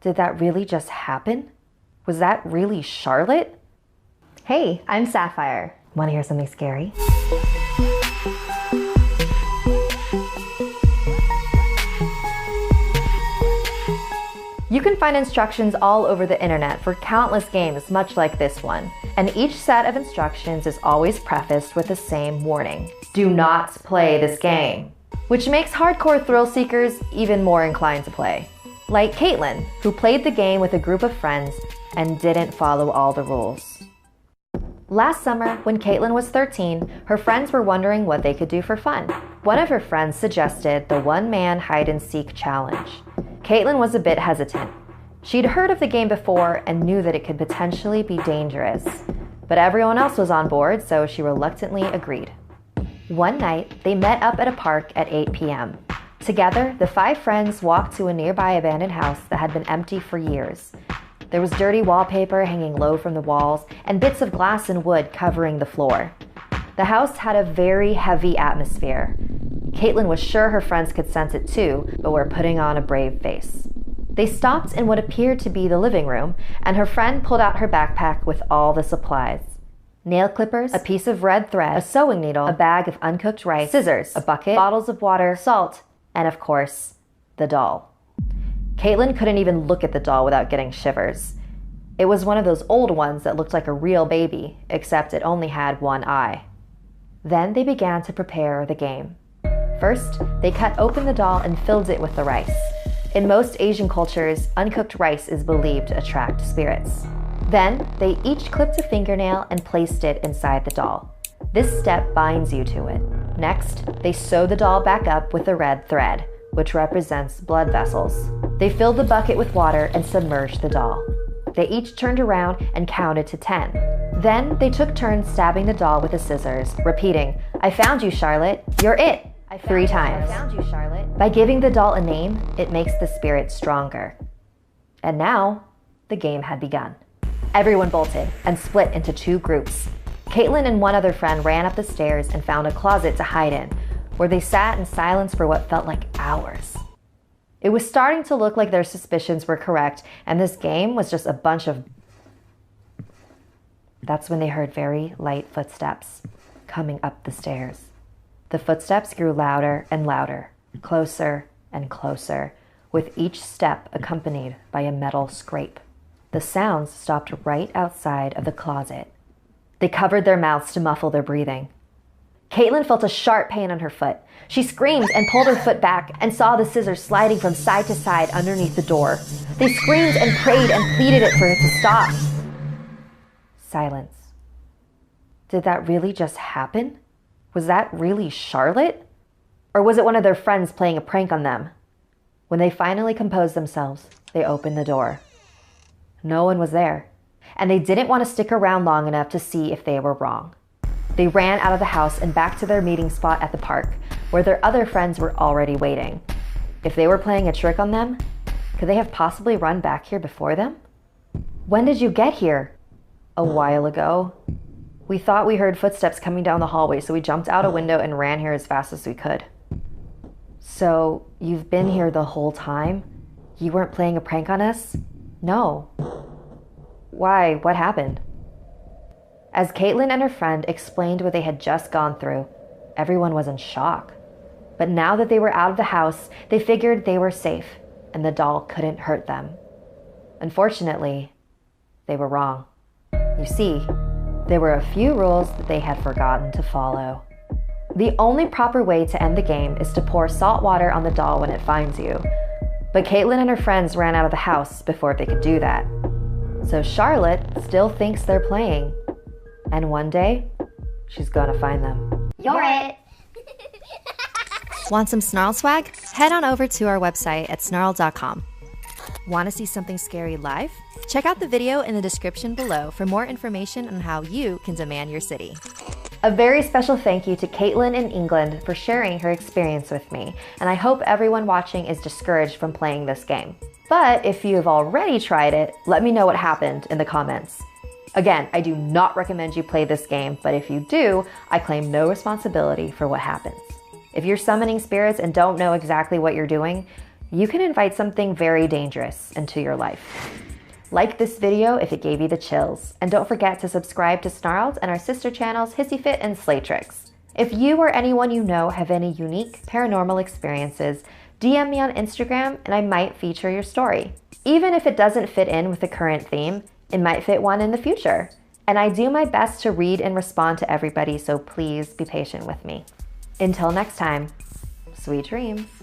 Did that really just happen? Was that really Charlotte? Hey, I'm Sapphire. Want to hear something scary? You can find instructions all over the internet for countless games much like this one, and each set of instructions is always prefaced with the same warning: do not play this game, which makes hardcore thrill seekers even more inclined to play. Like Caitlin, who played the game with a group of friends and didn't follow all the rules. Last summer, when Caitlin was 13, her friends were wondering what they could do for fun. One of her friends suggested the one-man hide-and-seek challenge. Caitlin was a bit hesitant. She'd heard of the game before and knew that it could potentially be dangerous. But everyone else was on board, so she reluctantly agreed. One night, they met up at a park at 8 p.m. Together, the 5 friends walked to a nearby abandoned house that had been empty for years. There was dirty wallpaper hanging low from the walls and bits of glass and wood covering the floor. The house had a very heavy atmosphere. Caitlin was sure her friends could sense it too, but were putting on a brave face. They stopped in what appeared to be the living room, and her friend pulled out her backpack with all the supplies. Nail clippers, a piece of red thread, a sewing needle, a bag of uncooked rice, scissors, a bucket, bottles of water, salt, and of course, the doll. Caitlin couldn't even look at the doll without getting shivers. It was one of those old ones that looked like a real baby, except it only had one eye. Then they began to prepare the game. First, they cut open the doll and filled it with the rice. In most Asian cultures, uncooked rice is believed to attract spirits. Then, they each clipped a fingernail and placed it inside the doll. This step binds you to it. Next, they sewed the doll back up with the red thread, which represents blood vessels. They filled the bucket with water and submerged the doll. They each turned around and counted to 10. Then, they took turns stabbing the doll with the scissors, repeating, "I found you, Charlotte. You're it." 3 times. I found you, Charlotte. By giving the doll a name, it makes the spirit stronger. And now, the game had begun. Everyone bolted and split into 2 groups. Caitlin and one other friend ran up the stairs and found a closet to hide in, where they sat in silence for what felt like hours. It was starting to look like their suspicions were correct, and this game was just a bunch of... That's when they heard very light footsteps coming up the stairs. The footsteps grew louder and louder, closer and closer, with each step accompanied by a metal scrape. The sounds stopped right outside of the closet. They covered their mouths to muffle their breathing. Caitlin felt a sharp pain on her foot. She screamed and pulled her foot back and saw the scissors sliding from side to side underneath the door. They screamed and prayed and pleaded it for it to stop. Silence. Did that really just happen? Was that really Charlotte? Or was it one of their friends playing a prank on them? When they finally composed themselves, they opened the door. No one was there, and they didn't want to stick around long enough to see if they were wrong. They ran out of the house and back to their meeting spot at the park, where their other friends were already waiting. If they were playing a trick on them, could they have possibly run back here before them? When did you get here? A while ago. We thought we heard footsteps coming down the hallway, so we jumped out a window and ran here as fast as we could. So, you've been here the whole time? You weren't playing a prank on us? No. Why? What happened? As Caitlin and her friend explained what they had just gone through, everyone was in shock. But now that they were out of the house, they figured they were safe, and the doll couldn't hurt them. Unfortunately, they were wrong. You see, there were a few rules that they had forgotten to follow. The only proper way to end the game is to pour salt water on the doll when it finds you. But Caitlin and her friends ran out of the house before they could do that. So Charlotte still thinks they're playing. And one day, she's gonna find them. You're it! Want some Snarl swag? Head on over to our website at snarl.com. Want to see something scary live? Check out the video in the description below for more information on how you can demand your city. A very special thank you to Caitlin in England for sharing her experience with me, and I hope everyone watching is discouraged from playing this game. But if you have already tried it, let me know what happened in the comments. Again, I do not recommend you play this game, but if you do, I claim no responsibility for what happens. If you're summoning spirits and don't know exactly what you're doing, you can invite something very dangerous into your life. Like this video if it gave you the chills, and don't forget to subscribe to Snarled and our sister channels Hissy Fit and Slay Tricks. If you or anyone you know have any unique paranormal experiences, DM me on Instagram and I might feature your story. Even if it doesn't fit in with the current theme, it might fit one in the future. And I do my best to read and respond to everybody, so please be patient with me. Until next time, sweet dreams.